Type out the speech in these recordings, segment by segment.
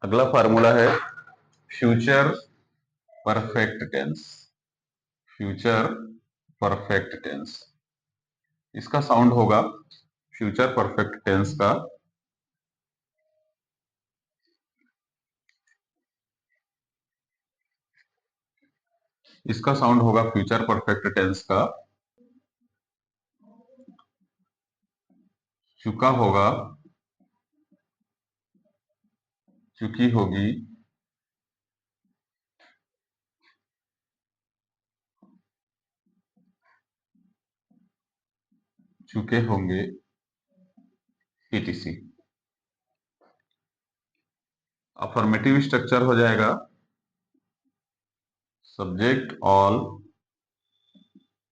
अगला फार्मूला है future perfect tense. Future perfect tense, इसका साउंड होगा फ्यूचर परफेक्ट टेंस का इसका साउंड होगा फ्यूचर परफेक्ट टेंस का चुका होगा, चुकी होगी, चुके होंगे, etc। अफर्मेटिव स्ट्रक्चर हो जाएगा सब्जेक्ट ऑल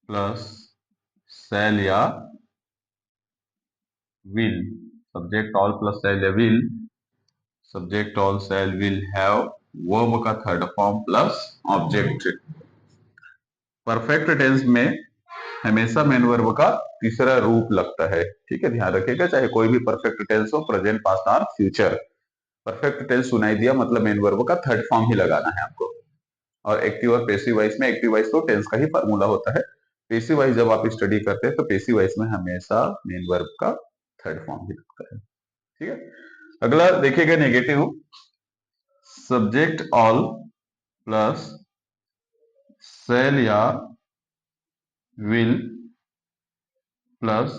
प्लस सेल या will. Subject all plus shall या will. Subject all shall will have verb का third form plus object. Perfect tense में हमेशा मेन वर्ब का तीसरा रूप लगता है। ठीक है, ध्यान रखिएगा, चाहे कोई भी परफेक्ट टेंस हो, प्रेजेंट, पास्ट और फ्यूचर, परफेक्ट टेंस सुनाई दिया मतलब मेन वर्ब का थर्ड फॉर्म ही लगाना है आपको। और एक्टिव और पैसिव वॉइस में, एक्टिव वॉइस तो टेंस का ही फॉर्मूला होता है, पैसिव वॉइस जब आप स्टडी करते हैं तो पैसिव वॉइस में हमेशा मेन वर्ब का थर्ड फॉर्म ही लगता है। ठीक है, अगला देखिएगा negative. Subject all plus shall या विल प्लस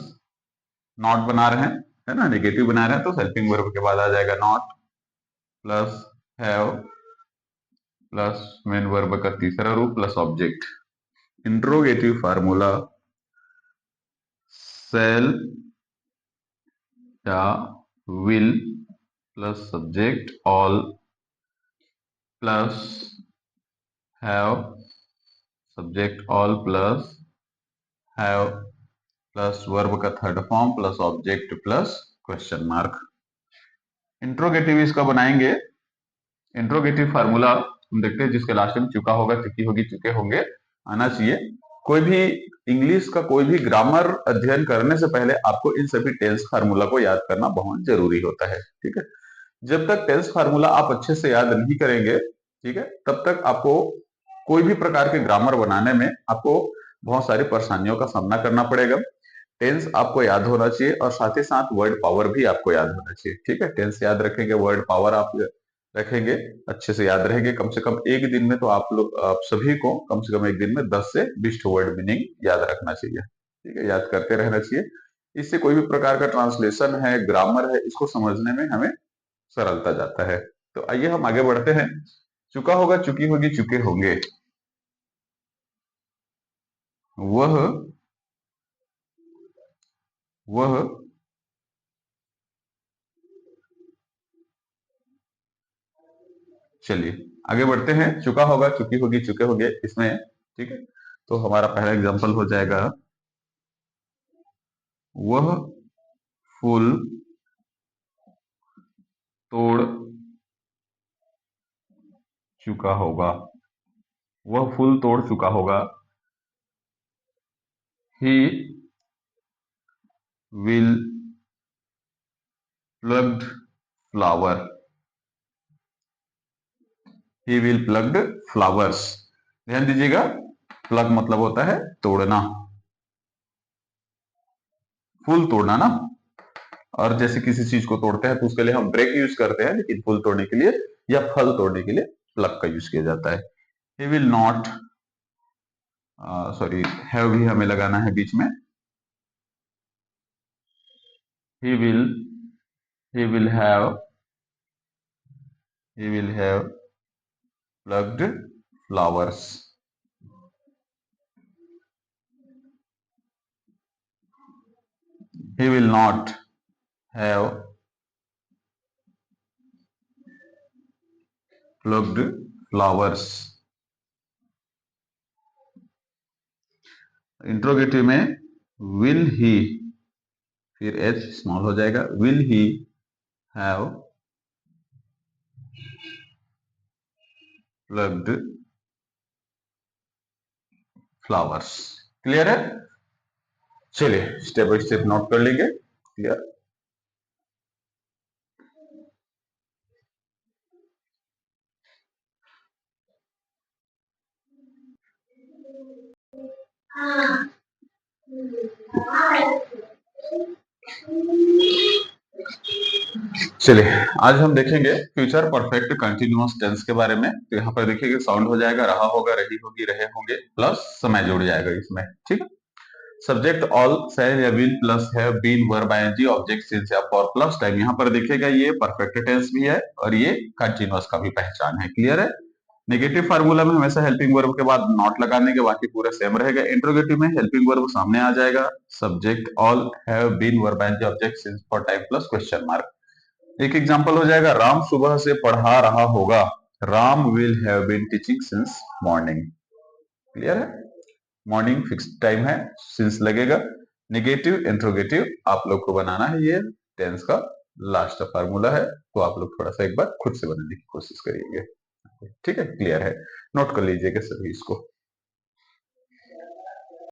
नॉट बना रहे हैं, है ना, नेगेटिव बना रहे हैं तो हेल्पिंग वर्ब के बाद आ जाएगा not plus have plus main verb का तीसरा रूप plus object. Interrogative formula shall या will plus subject all plus have subject all plus have plus verb का third form plus object plus question mark. Interrogative इसका बनाएंगे, interrogative formula हम देखते हैं जिसके लास्ट में चुका होगा, चुकी होगी, चुके होंगे आना चाहिए। कोई भी इंग्लिश का कोई भी ग्रामर अध्ययन करने से पहले आपको इन सभी टेंस फार्मूला को याद करना बहुत जरूरी होता है। ठीक है, जब तक टेंस फार्मूला आप अच्छे से याद नहीं करेंगे, ठीक है, तब तक आपको कोई भी प्रकार के ग्रामर बनाने में आपको बहुत सारी परेशानियों का सामना करना पड़ेगा। टेंस आपको याद होना चाहिए और साथ ही साथ वर्ड पावर भी आपको याद होना चाहिए। ठीक है, टेंस याद रखेंगे, वर्ड पावर आप रखेंगे, अच्छे से याद रहेंगे। कम से कम एक दिन में तो आप सभी को कम से कम एक दिन में 10 से 20 वर्ड मीनिंग याद रखना चाहिए। ठीक है, याद करते रहना चाहिए। इससे कोई भी प्रकार का ट्रांसलेशन है, ग्रामर है, इसको समझने में हमें सरलता जाता है। तो आइए हम आगे बढ़ते हैं। चुका होगा, चुकी होगी, चुके होंगे। वह वह चलिए आगे बढ़ते हैं। चुका होगा, चुकी होगी, चुके होंगे इसमें। ठीक है, तो हमारा पहला एग्जांपल हो जाएगा वह फूल तोड़ चुका होगा। वह फूल तोड़ चुका होगा। He will plugged flower. He will plugged flowers. ध्यान दीजिएगा, प्लग मतलब होता है तोड़ना, फूल तोड़ना ना। और जैसे किसी चीज को तोड़ते हैं तो उसके लिए हम ब्रेक यूज करते हैं, लेकिन फूल तोड़ने के लिए या फल तोड़ने के लिए प्लग का यूज किया जाता है। He will not, sorry, have भी हमें लगाना है बीच में। He will he will have he will have plugged flowers. He will not have plugged flowers. Interrogative में विल ही, फिर एच स्मॉल हो जाएगा, will he have plugged flowers. Clear है? चलिए स्टेप बाय स्टेप नोट कर लेंगे। Clear? चलिए, आज हम देखेंगे फ्यूचर परफेक्ट कंटिन्यूअस टेंस के बारे में। तो यहाँ पर देखिए साउंड हो जाएगा रहा होगा, रही होगी, रहे होंगे, प्लस समय जुड़ जाएगा इसमें। ठीक है। सब्जेक्ट ऑल शैल या will plus have been verb ING object since या फॉर प्लस टाइम। यहाँ पर देखिएगा ये परफेक्ट टेंस भी है और ये कंटिन्यूअस का भी पहचान है। क्लियर है। नेगेटिव फार्मूला में हमेशा हेल्पिंग वर्ब के बाद नॉट लगाने के, बाकी पूरा सेम रहेगा। इंट्रोगेटिव में हेल्पिंग वर्ब सामने आ जाएगा, subject all have been verb ING object since for time plus question mark. एक एग्जांपल हो जाएगा, राम सुबह से पढ़ा रहा होगा, Ram will have been teaching since morning. Clear है। मॉर्निंग फिक्स टाइम है, सिंस लगेगा। नेगेटिव इंट्रोगेटिव आप लोग को बनाना है, ये टेंस का लास्ट फार्मूला है, तो आप लोग थोड़ा सा एक बार खुद से बनाने की कोशिश करिएगा। ठीक है, क्लियर है। नोट कर लीजिएगा सभी इसको।